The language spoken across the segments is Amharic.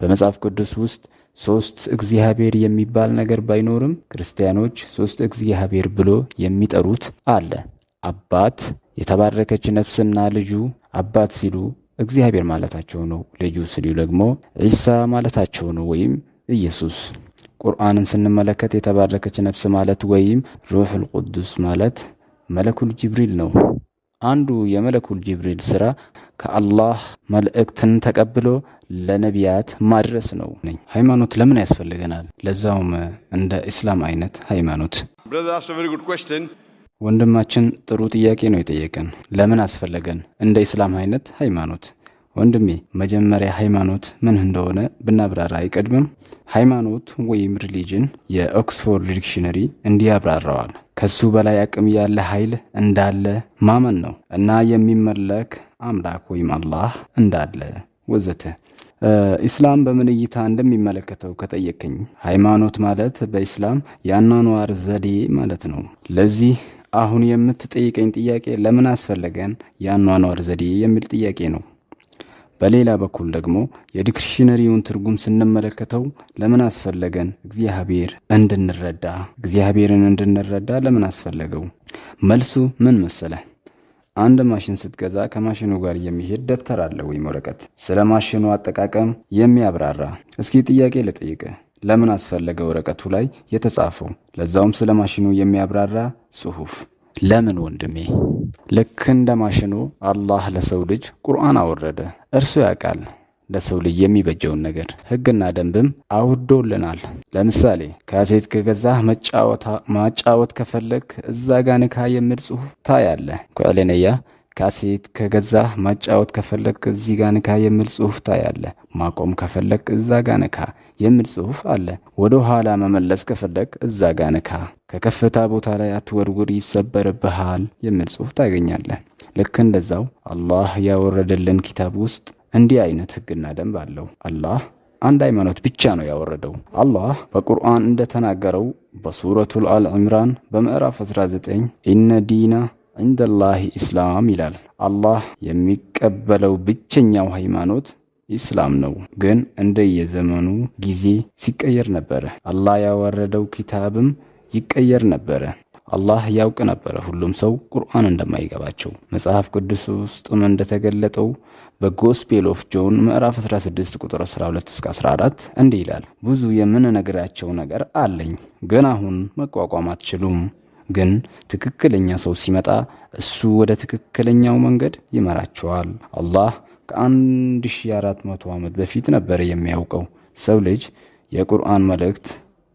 በመጽሐፍ ቅዱስ ውስጥ ሶስት እግዚአብሔር የሚባል ነገር ባይኖርም ክርስቲያኖች ሶስት እግዚአብሔር ብሎ የሚጠሩት አለ። አባት፣ የተባረከች ነፍስና ልጁ። አባት ሲሉ እግዚአብሔር ማለታቸው ነው። ልጁ ሲሉ ደግሞ ዒሳ ማለታቸው ነው፣ ወይም ኢየሱስ። ቁርአንን ስንመለከት የተባረከች ነፍስ ማለት ወይም ሩሑል ቁዱስ ማለት መለኩል ጅብሪል ነው። አንዱ የመለኩል ጅብሪል ስራ ከአላህ መልእክትን ተቀብሎ ለነቢያት ማድረስ ነው። ሃይማኖት ለምን ያስፈልገናል? ለዛውም እንደ እስላም አይነት ሃይማኖት። ወንድማችን ጥሩ ጥያቄ ነው የጠየቀን። ለምን አስፈለገን እንደ እስላም አይነት ሃይማኖት? ወንድሜ መጀመሪያ ሃይማኖት ምን እንደሆነ ብናብራራ አይቀድምም? ሃይማኖት ወይም ሪሊጅን የኦክስፎርድ ዲክሽነሪ እንዲያብራራዋል። ከሱ በላይ አቅም ያለ ኃይል እንዳለ ማመን ነው እና የሚመለክ አምላክ ወይም አላህ እንዳለ ወዘተ። ኢስላም በምን እይታ እንደሚመለከተው ከጠየቀኝ ሃይማኖት ማለት በኢስላም የአኗኗር ዘዴ ማለት ነው። ለዚህ አሁን የምትጠይቀኝ ጥያቄ ለምን አስፈለገን የአኗኗር ዘዴ የሚል ጥያቄ ነው። በሌላ በኩል ደግሞ የዲክሽነሪውን ትርጉም ስንመለከተው ለምን አስፈለገን እግዚአብሔርን እንድንረዳ ለምን አስፈለገው? መልሱ ምን መሰለ? አንድ ማሽን ስትገዛ ከማሽኑ ጋር የሚሄድ ደብተር አለ ወይም ወረቀት፣ ስለ ማሽኑ አጠቃቀም የሚያብራራ። እስኪ ጥያቄ ልጠይቅ፣ ለምን አስፈለገ ወረቀቱ ላይ የተጻፈው ለዛውም ስለ ማሽኑ የሚያብራራ ጽሑፍ? ለምን ወንድሜ? ልክ እንደ ማሽኑ አላህ ለሰው ልጅ ቁርአን አወረደ። እርሱ ያውቃል ለሰው ልጅ የሚበጀውን ነገር፣ ሕግና ደንብም አውርዶልናል። ለምሳሌ ካሴት ከገዛህ ማጫወት ከፈለክ እዛ ጋ ንካ የሚል ጽሑፍ ታያለህ። ኩዕለነያ ካሴት ከገዛህ ማጫወት ከፈለክ እዚህ ጋ ንካ የሚል ጽሑፍ ታያለህ። ማቆም ከፈለክ እዛ ጋ ንካ የሚል ጽሑፍ አለ። ወደ ኋላ መመለስ ከፈለክ እዛ ጋ ንካ። ከከፍታ ቦታ ላይ አትወርውር ይሰበርብሃል የሚል ጽሑፍ ታገኛለህ። ልክ እንደዛው አላህ ያወረደልን ኪታብ ውስጥ እንዲህ አይነት ሕግና ደንብ አለው። አላህ አንድ ሃይማኖት ብቻ ነው ያወረደው። አላህ በቁርአን እንደተናገረው በሱረቱል አል ዒምራን በምዕራፍ 19 ኢነ ዲና ዒንደላሂ ኢስላም ይላል። አላህ የሚቀበለው ብቸኛው ሃይማኖት ኢስላም ነው። ግን እንደየዘመኑ ጊዜ ሲቀየር ነበረ። አላህ ያወረደው ኪታብም ይቀየር ነበረ። አላህ ያውቅ ነበረ ሁሉም ሰው ቁርአን እንደማይገባቸው። መጽሐፍ ቅዱስ ውስጥም እንደተገለጠው በጎስፔል ኦፍ ጆን ምዕራፍ 16 ቁጥር 12 እስከ 14 እንዲህ ይላል፣ ብዙ የምንነግራቸው ነገር አለኝ፣ ግን አሁን መቋቋም አትችሉም። ግን ትክክለኛ ሰው ሲመጣ እሱ ወደ ትክክለኛው መንገድ ይመራቸዋል። አላህ ከ1400 ዓመት በፊት ነበረ የሚያውቀው ሰው ልጅ የቁርአን መልእክት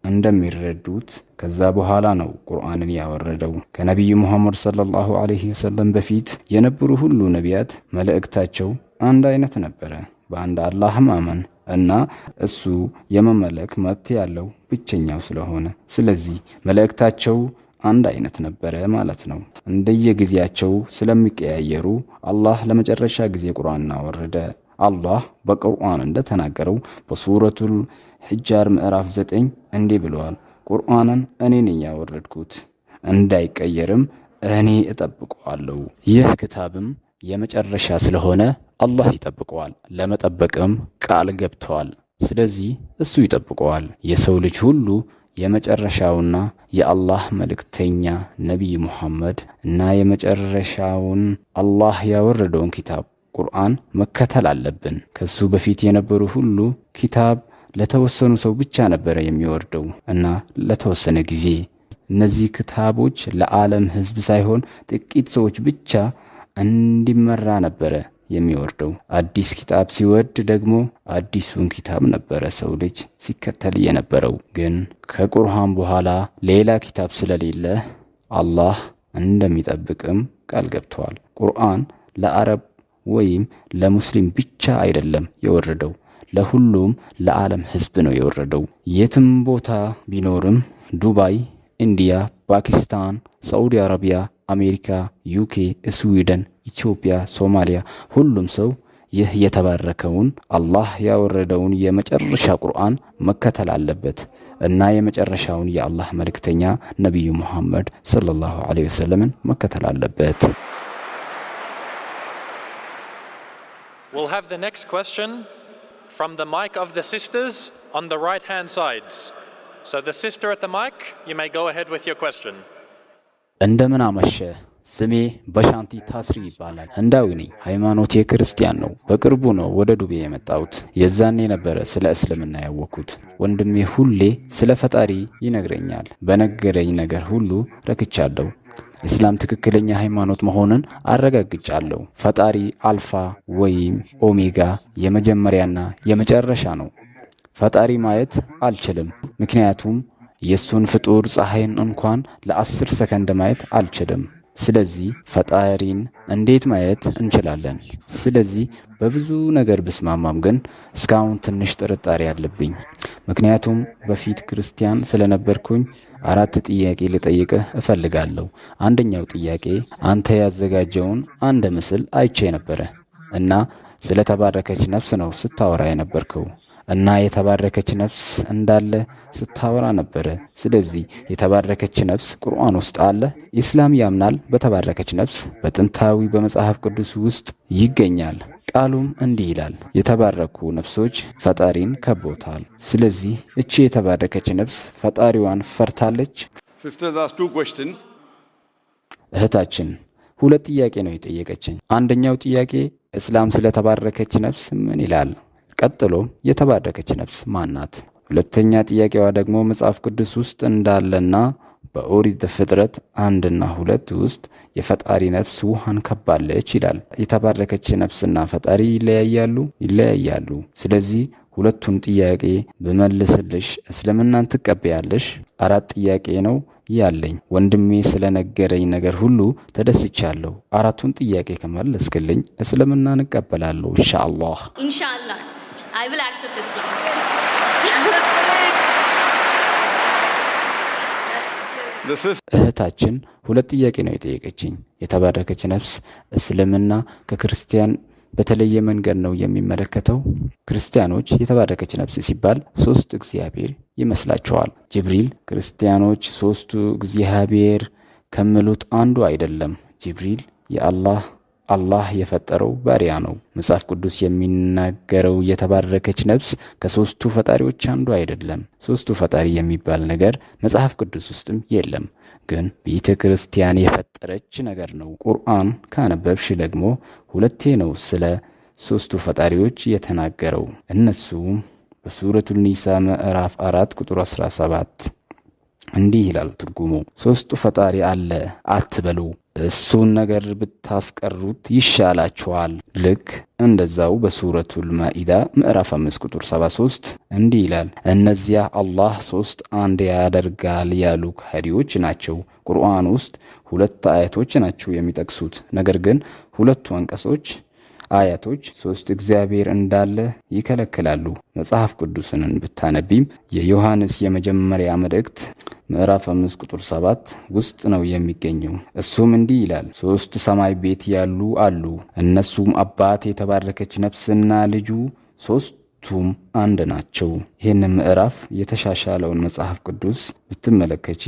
እንደሚረዱት። ከዛ በኋላ ነው ቁርአንን ያወረደው። ከነቢዩ ሙሐመድ ሰለላሁ ዐለይሂ ወሰለም በፊት የነበሩ ሁሉ ነቢያት መልእክታቸው አንድ አይነት ነበረ፣ በአንድ አላህ ማመን እና እሱ የመመለክ መብት ያለው ብቸኛው ስለሆነ። ስለዚህ መልእክታቸው አንድ አይነት ነበረ ማለት ነው። እንደየጊዜያቸው ስለሚቀያየሩ አላህ ለመጨረሻ ጊዜ ቁርአንን አወረደ። አላህ በቁርአን እንደተናገረው በሱረቱል ሒጃር ምዕራፍ 9 እንዲህ ብለዋል፣ ቁርአንን እኔ ነኝ ያወረድኩት፣ እንዳይቀየርም እኔ እጠብቀዋለሁ። ይህ ክታብም የመጨረሻ ስለሆነ አላህ ይጠብቀዋል፣ ለመጠበቅም ቃል ገብተዋል። ስለዚህ እሱ ይጠብቀዋል። የሰው ልጅ ሁሉ የመጨረሻውና የአላህ መልእክተኛ ነቢይ ሙሐመድ እና የመጨረሻውን አላህ ያወረደውን ኪታብ ቁርአን መከተል አለብን። ከሱ በፊት የነበሩ ሁሉ ኪታብ ለተወሰኑ ሰው ብቻ ነበረ የሚወርደው እና ለተወሰነ ጊዜ። እነዚህ ክታቦች ለዓለም ሕዝብ ሳይሆን ጥቂት ሰዎች ብቻ እንዲመራ ነበረ የሚወርደው። አዲስ ኪታብ ሲወርድ ደግሞ አዲሱን ኪታብ ነበረ ሰው ልጅ ሲከተል የነበረው። ግን ከቁርአን በኋላ ሌላ ኪታብ ስለሌለ አላህ እንደሚጠብቅም ቃል ገብተዋል። ቁርአን ለአረብ ወይም ለሙስሊም ብቻ አይደለም የወረደው፣ ለሁሉም ለዓለም ሕዝብ ነው የወረደው። የትም ቦታ ቢኖርም ዱባይ፣ ኢንዲያ፣ ፓኪስታን፣ ሳዑዲ አረቢያ፣ አሜሪካ፣ ዩኬ፣ ስዊድን፣ ኢትዮጵያ፣ ሶማሊያ ሁሉም ሰው ይህ የተባረከውን አላህ ያወረደውን የመጨረሻ ቁርአን መከተል አለበት እና የመጨረሻውን የአላህ መልእክተኛ ነቢዩ ሙሐመድ ሰለላሁ ዐለይሂ ወሰለምን መከተል አለበት። We'll have the next question from the mic of the sisters on the right hand sides. So the sister at the mic, you may go ahead with your question. እንደምን አመሸ። ስሜ በሻንቲ ታስሪ ይባላል። ህንዳዊ ነኝ። ሃይማኖቴ ክርስቲያን ነው። በቅርቡ ነው ወደ ዱቤ የመጣሁት። የዛኔ ነበረ ስለ እስልምና ያወቅኩት። ወንድሜ ሁሌ ስለ ፈጣሪ ይነግረኛል። በነገረኝ ነገር ሁሉ ረክቻለሁ። ኢስላም ትክክለኛ ሃይማኖት መሆኑን አረጋግጫለሁ። ፈጣሪ አልፋ ወይም ኦሜጋ የመጀመሪያና የመጨረሻ ነው። ፈጣሪ ማየት አልችልም፣ ምክንያቱም የሱን ፍጡር ፀሐይን እንኳን ለ10 ሰከንድ ማየት አልችልም። ስለዚህ ፈጣሪን እንዴት ማየት እንችላለን? ስለዚህ በብዙ ነገር ብስማማም ግን እስካሁን ትንሽ ጥርጣሬ አለብኝ። ምክንያቱም በፊት ክርስቲያን ስለነበርኩኝ 4 ጥያቄ ልጠይቅህ እፈልጋለሁ። አንደኛው ጥያቄ አንተ ያዘጋጀውን አንድ ምስል አይቼ ነበረ እና ስለተባረከች ነፍስ ነው ስታወራ የነበርከው እና የተባረከች ነፍስ እንዳለ ስታወራ ነበረ። ስለዚህ የተባረከች ነፍስ ቁርአን ውስጥ አለ? ኢስላም ያምናል በተባረከች ነፍስ በጥንታዊ በመጽሐፍ ቅዱስ ውስጥ ይገኛል። ቃሉም እንዲህ ይላል፣ የተባረኩ ነፍሶች ፈጣሪን ከቦታል። ስለዚህ እቺ የተባረከች ነፍስ ፈጣሪዋን ፈርታለች? እህታችን 2 ጥያቄ ነው የጠየቀችኝ። አንደኛው ጥያቄ እስላም ስለተባረከች ነፍስ ምን ይላል? ቀጥሎ የተባረከች ነፍስ ማናት? ሁለተኛ ጥያቄዋ ደግሞ መጽሐፍ ቅዱስ ውስጥ እንዳለና በኦሪት ዘፍጥረት 1 እና 2 ውስጥ የፈጣሪ ነፍስ ውሃን ከባለች ይላል። የተባረከች ነፍስና ፈጣሪ ይለያያሉ? ይለያያሉ። ስለዚህ ሁለቱን ጥያቄ በመልስልሽ እስልምናን ትቀበያለሽ? 4 ጥያቄ ነው ያለኝ። ወንድሜ ስለነገረኝ ነገር ሁሉ ተደስቻለሁ። 4ቱን ጥያቄ ከመለስክልኝ እስልምናን እቀበላለሁ ኢንሻአላህ። ኢንሻአላህ I will accept Islam. እህታችን 2 ጥያቄ ነው የጠየቀችኝ። የተባረከች ነፍስ እስልምና ከክርስቲያን በተለየ መንገድ ነው የሚመለከተው። ክርስቲያኖች የተባረከች ነፍስ ሲባል 3 እግዚአብሔር ይመስላቸዋል። ጅብሪል ክርስቲያኖች 3ቱ እግዚአብሔር ከሚሉት አንዱ አይደለም። ጅብሪል አላህ የፈጠረው ባሪያ ነው። መጽሐፍ ቅዱስ የሚናገረው የተባረከች ነፍስ ከ3ቱ ፈጣሪዎች አንዱ አይደለም። 3ቱ ፈጣሪ የሚባል ነገር መጽሐፍ ቅዱስ ውስጥም የለም፣ ግን ቤተ ክርስቲያን የፈጠረች ነገር ነው። ቁርአን ካነበብሽ ደግሞ 2 ነው ስለ 3ቱ ፈጣሪዎች የተናገረው። እነሱም በሱረቱል ኒሳ ምዕራፍ 4 ቁጥር 17 እንዲህ ይላል ትርጉሙ፣ 3ቱ ፈጣሪ አለ አትበሉ፣ እሱን ነገር ብታስቀሩት ይሻላችኋል። ልክ እንደዛው በሱረቱል ማኢዳ ምዕራፍ 5 ቁጥር 73 እንዲህ ይላል፣ እነዚያ አላህ 3 አንድ ያደርጋል ያሉ ከሃዲዎች ናቸው። ቁርአን ውስጥ 2 አያቶች ናቸው የሚጠቅሱት፣ ነገር ግን 2ቱ አንቀጾች አያቶች 3 እግዚአብሔር እንዳለ ይከለክላሉ። መጽሐፍ ቅዱስን ብታነቢም የዮሐንስ የመጀመሪያ መልእክት ምዕራፍ 5 ቁጥር 7 ውስጥ ነው የሚገኘው። እሱም እንዲህ ይላል፣ 3 ሰማይ ቤት ያሉ አሉ፣ እነሱም አባት፣ የተባረከች ነፍስና ልጁ፣ 3ቱም አንድ ናቸው። ይህን ምዕራፍ የተሻሻለውን መጽሐፍ ቅዱስ ብትመለከቺ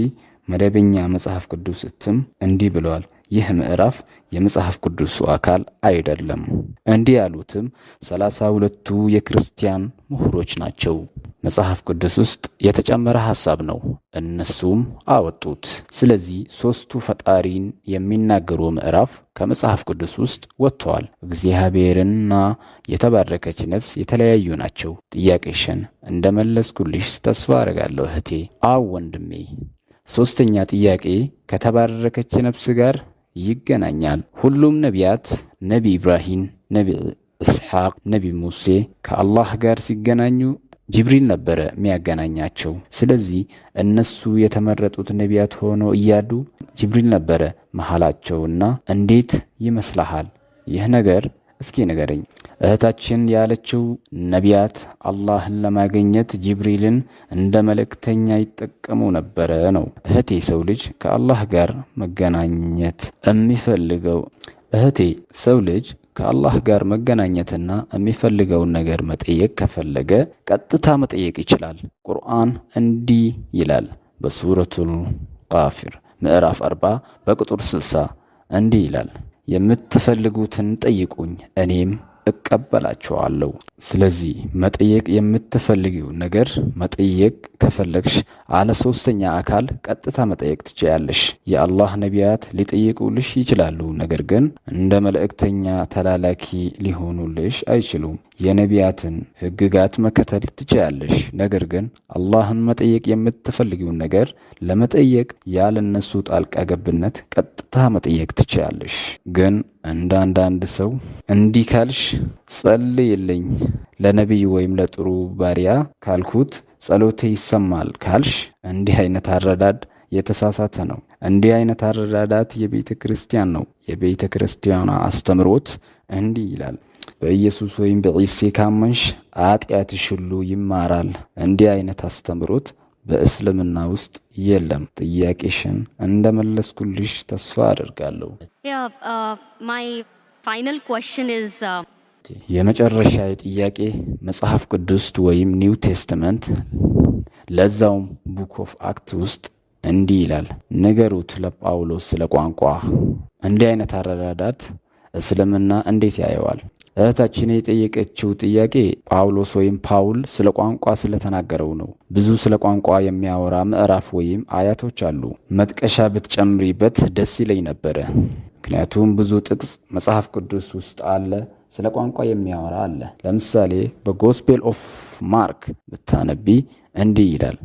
መደበኛ መጽሐፍ ቅዱስ እትም እንዲህ ብለዋል፣ ይህ ምዕራፍ የመጽሐፍ ቅዱሱ አካል አይደለም። እንዲህ ያሉትም 32ቱ የክርስቲያን ምሁሮች ናቸው። መጽሐፍ ቅዱስ ውስጥ የተጨመረ ሐሳብ ነው፣ እነሱም አወጡት። ስለዚህ 3ቱ ፈጣሪን የሚናገሩ ምዕራፍ ከመጽሐፍ ቅዱስ ውስጥ ወጥተዋል። እግዚአብሔርና የተባረከች ነፍስ የተለያዩ ናቸው። ጥያቄሽን እንደመለስኩልሽ ተስፋ አደርጋለሁ እህቴ። አዎ ወንድሜ። 3ኛ ጥያቄ ከተባረከች ነፍስ ጋር ይገናኛል። ሁሉም ነቢያት ነቢ ኢብራሂም፣ ነቢ እስሐቅ፣ ነቢ ሙሴ ከአላህ ጋር ሲገናኙ ጅብሪል ነበረ የሚያገናኛቸው። ስለዚህ እነሱ የተመረጡት ነቢያት ሆነው እያሉ ጅብሪል ነበረ መሃላቸውና እንዴት ይመስልሃል ይህ ነገር? እስኪ ንገረኝ። እህታችን ያለችው ነቢያት አላህን ለማግኘት ጅብሪልን እንደ መልእክተኛ ይጠቀሙ ነበረ ነው። እህቴ ሰው ልጅ ከአላህ ጋር መገናኘት የሚፈልገው ሰው ልጅ ከአላህ ጋር መገናኘትና የሚፈልገውን ነገር መጠየቅ ከፈለገ ቀጥታ መጠየቅ ይችላል። ቁርአን እንዲህ ይላል በሱረቱል ቃፊር ምዕራፍ 40 በቁጥር 60 እንዲህ ይላል፣ የምትፈልጉትን ጠይቁኝ እኔም እቀበላቸዋለሁ። ስለዚህ መጠየቅ የምትፈልጊው ነገር መጠየቅ ከፈለግሽ አለ ሶስተኛ አካል ቀጥታ መጠየቅ ትችያለሽ። የአላህ ነቢያት ሊጠይቁልሽ ይችላሉ፣ ነገር ግን እንደ መልእክተኛ ተላላኪ ሊሆኑልሽ አይችሉም። የነቢያትን ሕግጋት መከተል ትችያለሽ፣ ነገር ግን አላህን መጠየቅ የምትፈልጊውን ነገር ለመጠየቅ ያለነሱ ጣልቃ ገብነት ቀጥታ መጠየቅ ትችያለሽ። ግን እንደ አንዳንድ ሰው እንዲህ ካልሽ ጸልይልኝ ለነቢይ ወይም ለጥሩ ባሪያ ካልኩት ጸሎቴ ይሰማል ካልሽ እንዲህ አይነት አረዳድ የተሳሳተ ነው። እንዲህ አይነት አረዳዳት የቤተ ክርስቲያን ነው። የቤተ ክርስቲያኗ አስተምሮት እንዲህ ይላል፣ በኢየሱስ ወይም በዒሴ ካመንሽ ኃጢአትሽ ሁሉ ይማራል። እንዲህ አይነት አስተምሮት በእስልምና ውስጥ የለም። ጥያቄሽን እንደመለስኩልሽ ተስፋ አደርጋለሁ። My final question is የመጨረሻ ጥያቄ መጽሐፍ ቅዱስ ወይም ኒው ቴስተመንት ለዛውም ቡክ ኦፍ አክት ውስጥ እንዲህ ይላል፣ ንገሩት ለጳውሎስ ስለ ቋንቋ። እንዲህ አይነት አረዳዳት እስልምና እንዴት ያየዋል? እህታችን የጠየቀችው ጥያቄ ጳውሎስ ወይም ፓውል ስለ ቋንቋ ስለተናገረው ነው። ብዙ ስለ ቋንቋ የሚያወራ ምዕራፍ ወይም አያቶች አሉ። መጥቀሻ ብትጨምሪበት ደስ ይለኝ ነበረ። ምክንያቱም ብዙ ጥቅስ መጽሐፍ ቅዱስ ውስጥ አለ፣ ስለ ቋንቋ የሚያወራ አለ። ለምሳሌ በጎስፔል ኦፍ ማርክ ብታነቢ እንዲህ ይላል፣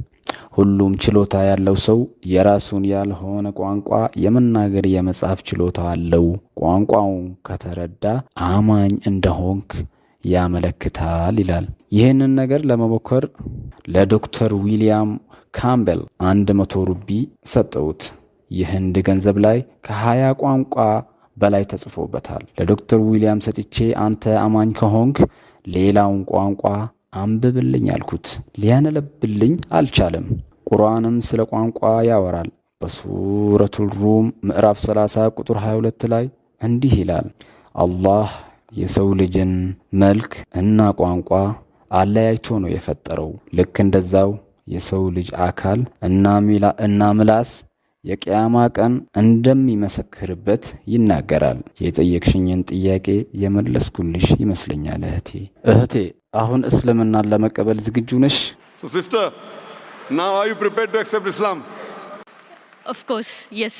ሁሉም ችሎታ ያለው ሰው የራሱን ያልሆነ ቋንቋ የመናገር የመጻፍ ችሎታ አለው። ቋንቋውን ከተረዳ አማኝ እንደሆንክ ያመለክታል ይላል። ይህንን ነገር ለመሞከር ለዶክተር ዊሊያም ካምቤል 100 ሩቢ ሰጠውት። የህንድ ገንዘብ ላይ ከ20 ቋንቋ በላይ ተጽፎበታል። ለዶክተር ዊሊያም ሰጥቼ አንተ አማኝ ከሆንክ ሌላውን ቋንቋ አንብብልኝ አልኩት። ሊያነብልኝ አልቻለም። ቁርአንም ስለ ቋንቋ ያወራል። በሱረቱል ሩም ምዕራፍ 30 ቁጥር 22 ላይ እንዲህ ይላል፣ አላህ የሰው ልጅን መልክ እና ቋንቋ አለያይቶ ነው የፈጠረው። ልክ እንደዛው የሰው ልጅ አካል እና ምላስ የቂያማ ቀን እንደሚመሰክርበት ይናገራል። የጠየቅሽኝን ጥያቄ የመለስኩልሽ ይመስለኛል እህቴ። አሁን እስልምናን ለመቀበል ዝግጁ ነሽ? So sister, now are you prepared to accept Islam? of course, yes.